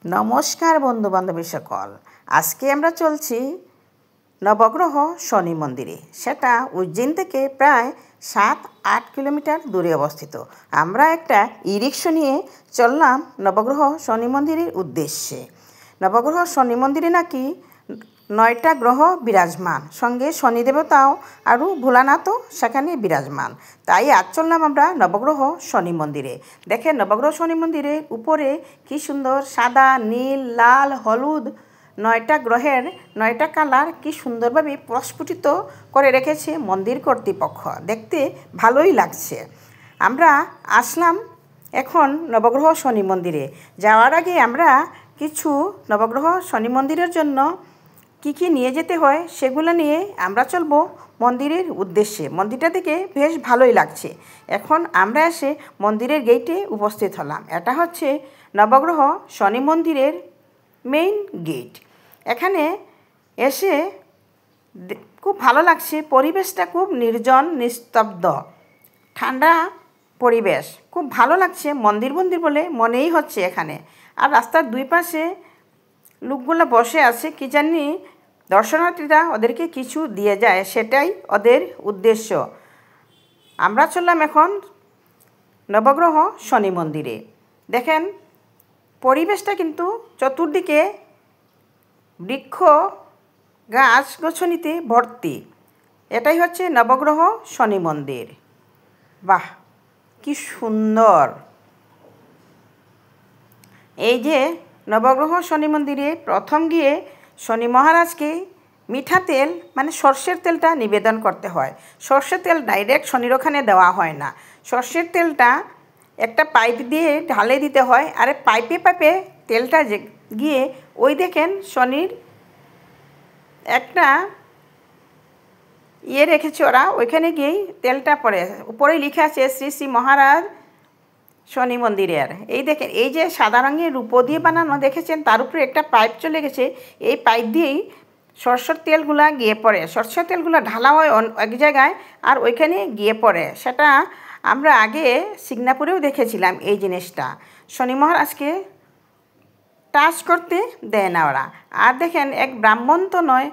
নমস্কার বন্ধু বান্ধবী সকল। আজকে আমরা চলছি নবগ্রহ শনি মন্দিরে। সেটা উজ্জয়ন থেকে প্রায় 7-8 কিলোমিটার দূরে অবস্থিত। আমরা একটা ই-রিক্সা নিয়ে চললাম নবগ্রহ শনি মন্দিরের উদ্দেশ্যে। নবগ্রহ শনি মন্দিরে নাকি 9টা গ্রহ বিরাজমান, সঙ্গে শনি দেবতাও আর ভোলানাথও সেখানে বিরাজমান। তাই আজ চললাম আমরা নবগ্রহ শনি মন্দিরে। দেখেন নবগ্রহ শনি মন্দিরের উপরে কি সুন্দর সাদা, নীল, লাল, হলুদ 9টা গ্রহের 9টা কালার কি সুন্দরভাবে প্রস্ফুটিত করে রেখেছে মন্দির কর্তৃপক্ষ। দেখতে ভালোই লাগছে। আমরা আসলাম এখন নবগ্রহ শনি মন্দিরে। যাওয়ার আগে আমরা কিছু নবগ্রহ শনি মন্দিরের জন্য কি নিয়ে যেতে হয় সেগুলো নিয়ে আমরা চলব মন্দিরের উদ্দেশ্যে। মন্দিরটা থেকে বেশ ভালোই লাগছে। এখন আমরা এসে মন্দিরের গেটে উপস্থিত হলাম। এটা হচ্ছে নবগ্রহ শনি মন্দিরের মেইন গেট। এখানে এসে খুব ভালো লাগছে। পরিবেশটা খুব নির্জন, নিস্তব্ধ, ঠান্ডা পরিবেশ। খুব ভালো লাগছে। মন্দির বলে মনেই হচ্ছে এখানে। আর রাস্তার দুই পাশে লোকগুলো বসে আছে, কি জানি দর্শনার্থীরা ওদেরকে কিছু দিয়ে যায়, সেটাই ওদের উদ্দেশ্য। আমরা চললাম এখন নবগ্রহ শনি মন্দিরে। দেখেন পরিবেশটা কিন্তু চতুর্দিকে বৃক্ষ, গাছ গছনিতে ভর্তি। এটাই হচ্ছে নবগ্রহ শনি মন্দির। বাহ, কি সুন্দর! এই যে নবগ্রহ শনি মন্দিরে প্রথম গিয়ে শনি মহারাজকে মিঠা তেল মানে সর্ষের তেলটা নিবেদন করতে হয়। সর্ষের তেল ডাইরেক্ট শনির ওখানে দেওয়া হয় না। সর্ষের তেলটা একটা পাইপ দিয়ে ঢালে দিতে হয়। আর পাইপে তেলটা গিয়ে ওই দেখেন শনির একটা রেখেছে ওরা, ওইখানে গিয়েই তেলটা পড়ে। উপরে লিখে আছে শ্রী শ্রী মহারাজ শনি মন্দিরের। এই দেখেন, এই যে সাদা রঙের রূপো দিয়ে বানানো দেখেছেন, তার উপরে একটা পাইপ চলে গেছে। এই পাইপ দিয়েই সরষের তেলগুলা গিয়ে পড়ে। সরষের তেলগুলো ঢালা হয় এক জায়গায় আর ওইখানে গিয়ে পড়ে। সেটা আমরা আগে সিঙ্গাপুরেও দেখেছিলাম এই জিনিসটা। শনি মহারাজকে টাচ করতে দেয় না ওরা। আর দেখেন এক ব্রাহ্মণ তো নয়,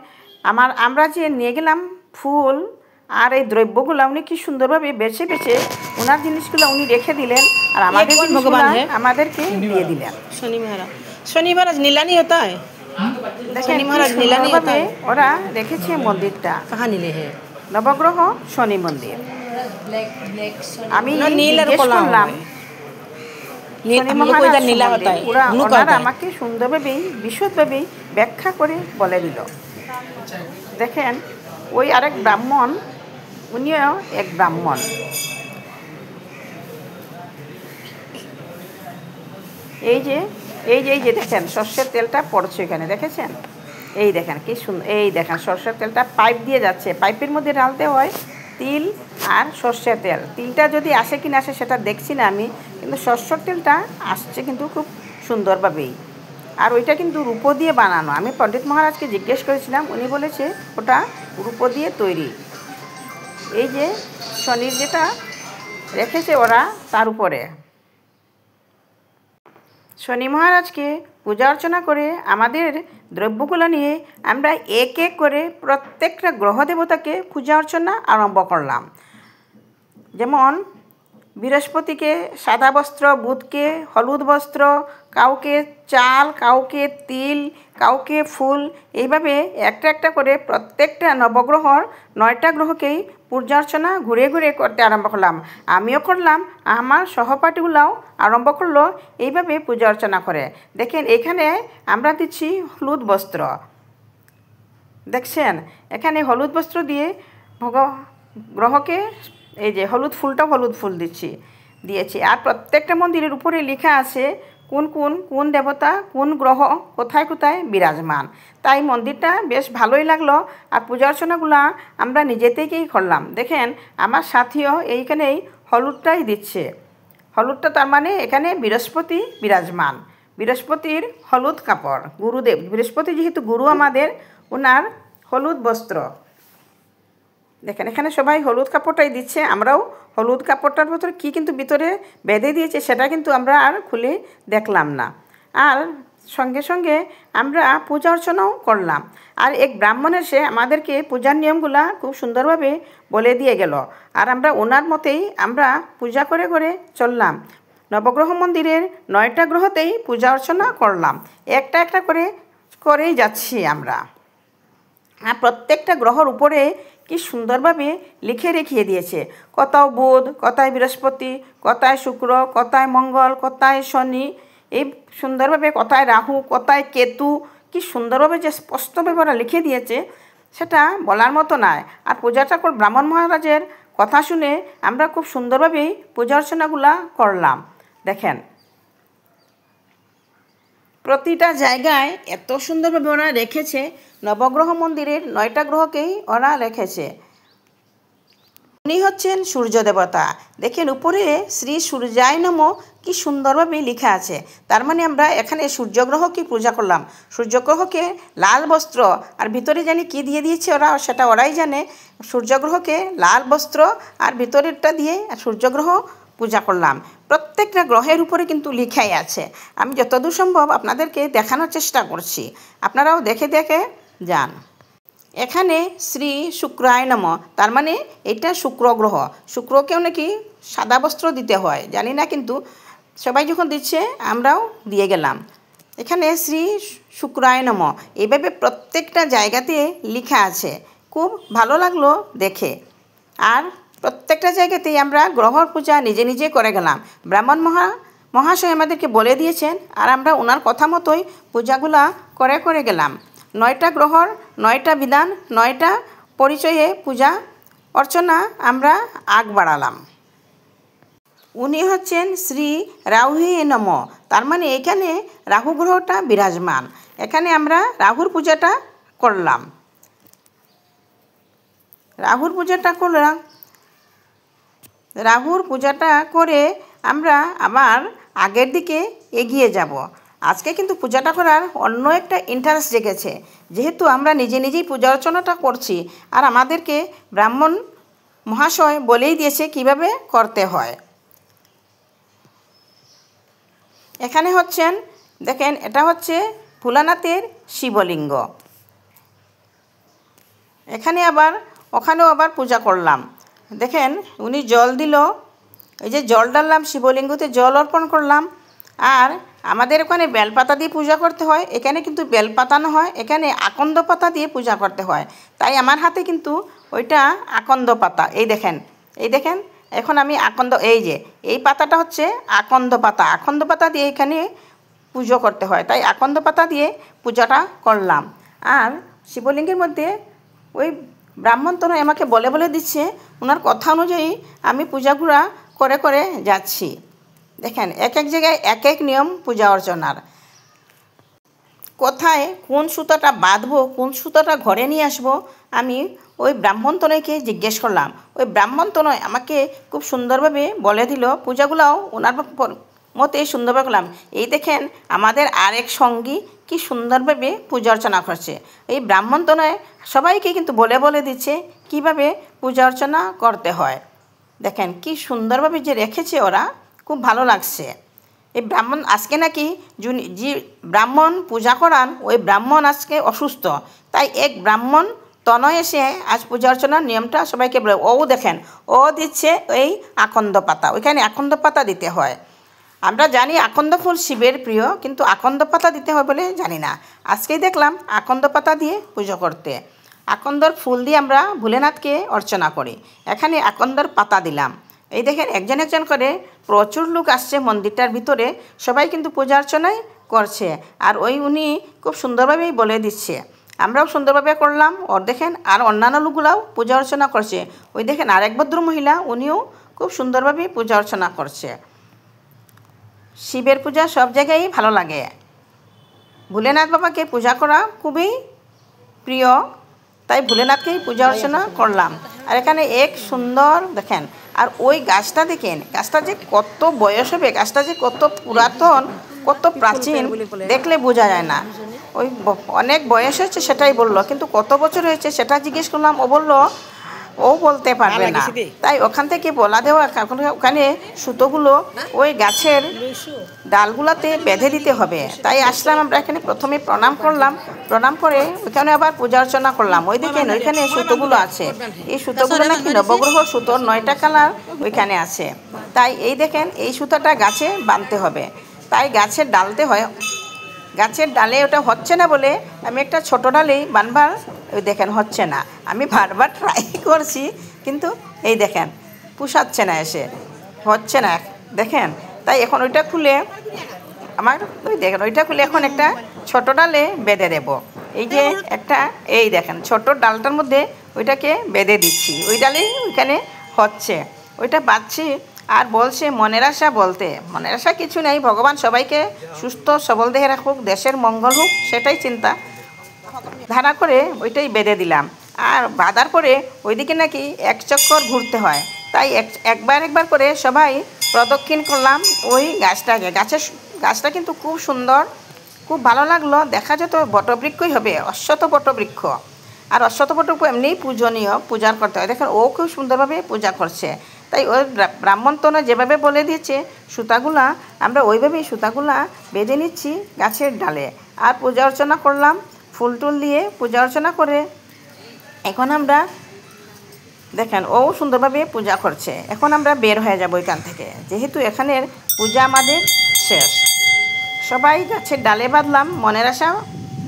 আমরা যে নিয়ে গেলাম ফুল আর এই দ্রব্যগুলো উনি কি সুন্দরভাবে বেছে ওনার জিনিসগুলো উনি রেখে দিলেন আর আমাদের জিনিসগুলো আমাদেরকে দিয়ে দিলেন। शनि महाराज नीलानी होता है। शनि महाराज नीलानी होता है। ওরা রেখেছে মন্দিরটা। कहाँ नीले है? নবগ্রহ শনি মন্দির। আমি নীল আর জিজ্ঞেস করলাম শনি মহারাজ নীলা होता है। ওনারা আমাকে সুন্দরভাবে বিশদভাবে ব্যাখ্যা করে বলে দিল। দেখেন ওই আরেক ব্রাহ্মণ, উনিও এক ব্রাহ্মণ। এই যে দেখেন সর্ষের তেলটা পড়ছে এখানে, দেখেছেন? এই দেখেন কি সুন্দর। এই দেখেন সর্ষের তেলটা পাইপ দিয়ে যাচ্ছে। পাইপের মধ্যে ঢালতে হয় তিল আর সর্ষের তেল। তিলটা যদি আসে কি না আসে সেটা দেখছি না আমি, কিন্তু সর্ষের তেলটা আসছে কিন্তু খুব সুন্দরভাবেই। আর ওইটা কিন্তু রূপো দিয়ে বানানো। আমি পণ্ডিত মহারাজকে জিজ্ঞেস করেছিলাম, উনি বলেছে ওটা রূপো দিয়ে তৈরি। এই যে শনির যেটা রেখেছে ওরা তার উপরে। শনি মহারাজকে পূজা অর্চনা করে আমাদের দ্রব্যগুলো নিয়ে আমরা এক করে প্রত্যেকটা গ্রহ দেবতাকে পূজা অর্চনা আরম্ভ করলাম। যেমন বৃহস্পতিকে সাদা বস্ত্র, বুধকে হলুদ বস্ত্র, কাউকে চাল, কাউকে তিল, কাউকে ফুল, এইভাবে একটা করে প্রত্যেকটা নবগ্রহর 9টা গ্রহকেই পূজা অর্চনা ঘুরে করতে আরম্ভ করলাম। আমিও করলাম, আমার সহপাঠীগুলাও আরম্ভ করলো এইভাবে পূজা অর্চনা করে। দেখেন এখানে আমরা দিচ্ছি হলুদ বস্ত্র। দেখছেন এখানে হলুদ বস্ত্র দিয়ে গ্রহকে এই যে হলুদ ফুল দিয়েছি। আর প্রত্যেকটা মন্দিরের উপরে লেখা আছে কোন দেবতা কোন গ্রহ কোথায় বিরাজমান। তাই মন্দিরটা বেশ ভালোই লাগলো। আর পূজা অর্চনাগুলো আমরা নিজে থেকেই করলাম। দেখেন আমার সাথীও এইখানেই হলুদটাই দিচ্ছে। হলুদটা তার মানে এখানে বৃহস্পতি বিরাজমান। বৃহস্পতির হলুদ কাপড়, গুরুদেব বৃহস্পতি যেহেতু গুরু আমাদের, ওনার হলুদ বস্ত্র। দেখেন এখানে সবাই হলুদ কাপড়টাই দিচ্ছে। আমরাও হলুদ কাপড়টার ভিতরে কি কিন্তু ভিতরে বেঁধে দিয়েছে সেটা কিন্তু আমরা আর খুলে দেখলাম না। আর সঙ্গে সঙ্গে আমরা পূজা অর্চনাও করলাম। আর এক ব্রাহ্মণ এসে আমাদেরকে পূজার নিয়মগুলা খুব সুন্দরভাবে বলে দিয়ে গেল। আর আমরা ওনার মতেই আমরা পূজা করে করে চললাম। নবগ্রহ মন্দিরের 9টা গ্রহতেই পূজা অর্চনা করলাম। একটা একটা করে করেই যাচ্ছি আমরা। আর প্রত্যেকটা গ্রহর উপরে কি সুন্দরভাবে লিখে রেখে দিয়েছে। কোথাও বুধ, কোথায় বৃহস্পতি, কোথায় শুক্র, কোথায় মঙ্গল, কোথায় শনি, এই সুন্দরভাবে কোথায় রাহু, কোথায় কেতু, কি সুন্দরভাবে যে স্পষ্টভাবে ওরা লিখে দিয়েছে সেটা বলার মতো নয়। আর পূজাটা ব্রাহ্মণ মহারাজের কথা শুনে আমরা খুব সুন্দরভাবেই পূজা অর্চনাগুলা করলাম। দেখেন প্রতিটা জায়গায় এত সুন্দরভাবে ওরা রেখেছে। নবগ্রহ মন্দিরের 9টা গ্রহকেই ওরা রেখেছে। উনি হচ্ছেন সূর্য দেবতা। দেখেন উপরে শ্রী সূর্যায় নমঃ কি সুন্দরভাবে লেখা আছে। তার মানে আমরা এখানে সূর্যগ্রহকে পূজা করলাম। সূর্যগ্রহকে লাল বস্ত্র আর ভিতরে জানি কি দিয়ে দিয়েছে ওরা, সেটা ওরাই জানে। সূর্যগ্রহকে লাল বস্ত্র আর ভিতরেরটা দিয়ে সূর্যগ্রহ পূজা করলাম। প্রত্যেকটা গ্রহের উপরে কিন্তু লেখাই আছে। আমি যতদূর সম্ভব আপনাদেরকে দেখানোর চেষ্টা করছি, আপনারাও দেখে দেখে যান। এখানে শ্রী শুক্রায় নমঃ, তার মানে এটা শুক্র গ্রহ। শুক্রকেও নাকি সাদা বস্ত্র দিতে হয় জানি না, কিন্তু সবাই যখন দিচ্ছে আমরাও দিয়ে গেলাম। এখানে শ্রী শুক্রায় নমঃ এইভাবে প্রত্যেকটা জায়গাতে লেখা আছে। খুব ভালো লাগলো দেখে। আর প্রত্যেকটা জায়গাতেই আমরা গ্রহর পূজা নিজে নিজে করে গেলাম। ব্রাহ্মণ মহাশয় আমাদেরকে বলে দিয়েছেন, আর আমরা ওনার কথা মতোই পূজাগুলা করে করে গেলাম। 9টা গ্রহর 9টা বিধান, 9টা পরিচয়ে পূজা অর্চনা আমরা আগ বাড়ালাম। উনি হচ্ছেন শ্রী রাহুয়ে নমঃ, তার মানে এখানে রাহু গ্রহটা বিরাজমান। এখানে আমরা রাহুর পূজাটা করলাম। রাহুর পূজাটা করে আমরা আবার আগের দিকে এগিয়ে যাব। আজকে কিন্তু পূজাটা করার অন্য একটা ইন্টারেস্ট জেগেছে, যেহেতু আমরা নিজে নিজেই পূজা অর্চনাটা করছি। আর আমাদেরকে ব্রাহ্মণ মহাশয় বলেই দিয়েছে কিভাবে করতে হয়। এখানে হচ্ছেন দেখেন, এটা হচ্ছে ভোলানাথের শিবলিঙ্গ। ওখানেও আবার পূজা করলাম। দেখেন উনি জল দিল, এই যে জল ডাললাম, শিবলিঙ্গতে জল অর্পণ করলাম। আর আমাদের ওখানে বেলপাতা দিয়ে পূজা করতে হয়, এখানে কিন্তু বেলপাতা না হয়, এখানে আকন্দ পাতা দিয়ে পূজা করতে হয়। তাই আমার হাতে কিন্তু ওইটা আকন্দ পাতা। এই দেখেন এখন আমি এই পাতাটা হচ্ছে আকন্দ পাতা দিয়ে এখানে পুজো করতে হয়। তাই আকন্দ পাতা দিয়ে পূজাটা করলাম। আর শিবলিঙ্গের মধ্যে ওই ব্রাহ্মণ তো আমাকে বলে বলে দিচ্ছে, ওনার কথা অনুযায়ী আমি পূজাগুলা করে করে যাচ্ছি। দেখেন এক এক জায়গায় এক এক নিয়ম পূজা অর্চনার। কোথায় কোন সুতাটা বাঁধবো, কোন সুতাটা ঘরে নিয়ে আসবো, আমি ওই ব্রাহ্মণ তনয়কে জিজ্ঞেস করলাম। ওই ব্রাহ্মণ তনয় আমাকে খুব সুন্দরভাবে বলে দিল। পূজাগুলাও ওনার মতে সুন্দরভাবে করলাম। এই দেখেন আমাদের আরেক সঙ্গী কি সুন্দরভাবে পূজা অর্চনা করছে। এই ব্রাহ্মণ তনয় সবাইকে কিন্তু বলে বলে দিচ্ছে কিভাবে পূজা অর্চনা করতে হয়। দেখেন কি সুন্দরভাবে যে রেখেছে ওরা, খুব ভালো লাগছে। এই ব্রাহ্মণ আজকে নাকি যে ব্রাহ্মণ পূজা করান, ওই ব্রাহ্মণ আজকে অসুস্থ। তাই এক ব্রাহ্মণ তনয় এসে আজ পূজা অর্চনার নিয়মটা সবাইকে বলে। দেখেন ও দিচ্ছে এই আকন্দ পাতা। ওইখানে আকন্দ পাতা দিতে হয়। আমরা জানি আকন্দ ফুল শিবের প্রিয়, কিন্তু আকন্দ পাতা দিতে হয় বলে জানি না। আজকেই দেখলাম আকন্দ পাতা দিয়ে পুজো করতে। আকন্দর ফুল দিয়ে আমরা ভোলেনাথকে অর্চনা করি। এখানে আকন্দর পাতা দিলাম। এই দেখেন একজন একজন করে প্রচুর লোক আসছে মন্দিরটার ভিতরে, সবাই কিন্তু পূজা অর্চনাই করছে। আর উনি খুব সুন্দরভাবেই বলে দিচ্ছে, আমরাও সুন্দরভাবে করলাম। দেখেন আর অন্যান্য লোকগুলাও পূজা অর্চনা করছে। ওই দেখেন আরেক ভদ্র মহিলা, উনিও খুব সুন্দরভাবে পূজা অর্চনা করছে। শিবের পূজা সব জায়গায়ই ভালো লাগে। ভোলেনাথ বাবাকে পূজা করা খুবই প্রিয়, তাই ভোলেনাথকেই পূজা অর্চনা করলাম। আর এখানে এক সুন্দর দেখেন, আর ওই গাছটা দেখেন, গাছটা যে কত বয়স হবে, গাছটা যে কত পুরাতন, কত প্রাচীন, দেখলে বোঝা যায় না। ওই অনেক বয়স হয়েছে সেটাই বললো, কিন্তু কত বছর হয়েছে সেটা জিজ্ঞেস করলাম। ও বললো ও বলতে পারবে না, তাই ওখান থেকে বলা দেওয়া ওখানে সুতোগুলো ওই গাছের ডালগুলোতে বেঁধে দিতে হবে। তাই আসলাম আমরা এখানে, প্রথমে প্রণাম করলাম, প্রণাম করে ওইখানে আবার পূজা অর্চনা করলাম। ওই দেখেন ওইখানে সুতোগুলো আছে, এই সুতোগুলো নাকি নবগ্রহ সুতোর 9টা কালার ওইখানে আছে। তাই এই দেখেন এই সুতোটা গাছে বাঁধতে হবে, তাই গাছের ডালতে হয়। গাছের ডালে ওটা হচ্ছে না বলে আমি একটা ছোট ডালেই বানবার, ওই দেখেন হচ্ছে না, আমি বারবার ট্রাই করছি কিন্তু এই দেখেন পুষাচ্ছে না, এসে হচ্ছে না দেখেন। তাই এখন ওইটা খুলে আমার ওই দেখেন ওইটা খুলে এখন একটা ছোট ডালে বেঁধে দেব। এই যে একটা এই দেখেন ছোট ডালটার মধ্যে ওইটাকে বেঁধে দিচ্ছি, ওই ডালেই ওইখানে হচ্ছে, ওইটা বাঁধছি। আর বলছে মনের আশা বলতে, মনের আশা কিছু নেই, ভগবান সবাইকে সুস্থ সবল দেহে রাখুক, দেশের মঙ্গল হোক, সেটাই চিন্তা ধারা করে ওইটাই বেঁধে দিলাম। আর বাঁধার পরে ওইদিকে নাকি 1 চক্কর ঘুরতে হয়, তাই একবার করে সবাই প্রদক্ষিণ করলাম ওই গাছটাকে। গাছটা কিন্তু খুব সুন্দর, খুব ভালো লাগলো, দেখা যেত বটবৃক্ষই হবে, অশ্বত্থ বটবৃক্ষ। আর অশ্বত্থ বটবৃক্ষ এমনিই পূজনীয়, পূজা করতে হয়। দেখেন ও খুব সুন্দরভাবে পূজা করছে। তাই ওই ব্রাহ্মণতনে যেভাবে বলে দিয়েছে সুতাগুলা, আমরা ওইভাবেই সুতাগুলা বেঁধে নিচ্ছি গাছের ডালে। আর পূজা অর্চনা করলাম, ফুল টুল দিয়ে পূজা অর্চনা করে এখন আমরা দেখেন ও সুন্দরভাবে পূজা করছে। এখন আমরা বের হয়ে যাব এখান থেকে, যেহেতু এখানের পূজা আমাদের শেষ। সবাই গাছের ডালে বাঁধলাম, মনের আশা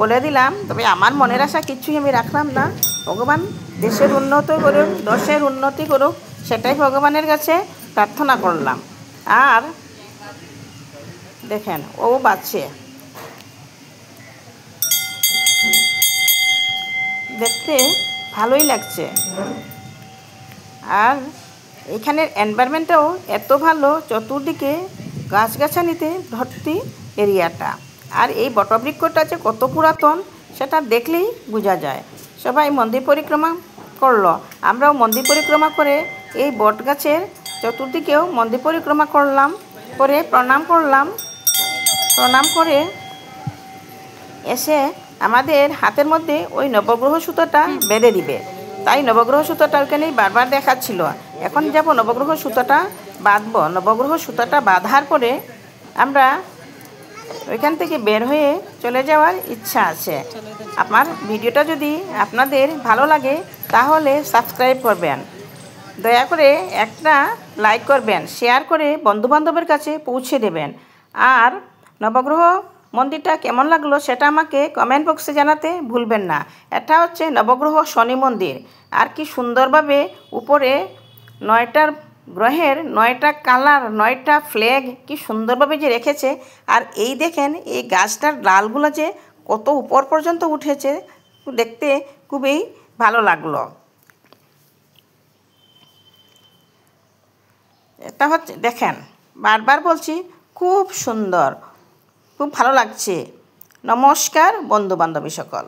বলে দিলাম, তবে আমার মনের আশা কিছুই আমি রাখলাম না। ভগবান দেশের উন্নতি করুক, দশের উন্নতি করুক, সেটাই ভগবানের কাছে প্রার্থনা করলাম। আর দেখেন ও বাঁচছে, দেখতে ভালোই লাগছে। আর এখানের এনভায়রনমেন্টটাও এত ভালো, চতুর্দিকে গাছগাছালিতে ভর্তি এরিয়াটা। আর এই বটবৃক্ষটা যে কত পুরাতন সেটা দেখলেই বোঝা যায়। সবাই মন্দির পরিক্রমা করলো, আমরাও মন্দির পরিক্রমা করে এই বট গাছের চতুর্দিকেও মন্দির পরিক্রমা করলাম, করে প্রণাম করলাম। প্রণাম করে এসে আমাদের হাতের মধ্যে ওই নবগ্রহ সুতোটা বেঁধে দিবে, তাই নবগ্রহ সুতোটা ওইখানেই বারবার দেখাচ্ছিল। এখন যাব নবগ্রহ সুতোটা বাঁধব। নবগ্রহ সুতোটা বাঁধার পরে আমরা ওইখান থেকে বের হয়ে চলে যাওয়ার ইচ্ছা আছে। আমার ভিডিওটা যদি আপনাদের ভালো লাগে তাহলে সাবস্ক্রাইব করবেন, দয়া করে একটা লাইক করবেন, শেয়ার করে বন্ধুবান্ধবের কাছে পৌঁছে দেবেন। আর নবগ্রহ মন্দিরটা কেমন লাগলো সেটা আমাকে কমেন্ট বক্সে জানাতে ভুলবেন না। এটা হচ্ছে নবগ্রহ শনি মন্দির। আর কি সুন্দরভাবে উপরে 9টা গ্রহের 9টা কালার, 9টা ফ্ল্যাগ কি সুন্দরভাবে যে রেখেছে। আর এই দেখেন এই গাছটার ডালগুলো যে কত উপর পর্যন্ত উঠেছে, দেখতে খুবই ভালো লাগলো। এটা হচ্ছে দেখেন, বারবার বলছি খুব সুন্দর, খুব ভালো লাগছে। নমস্কার বন্ধু বান্ধবী সকল।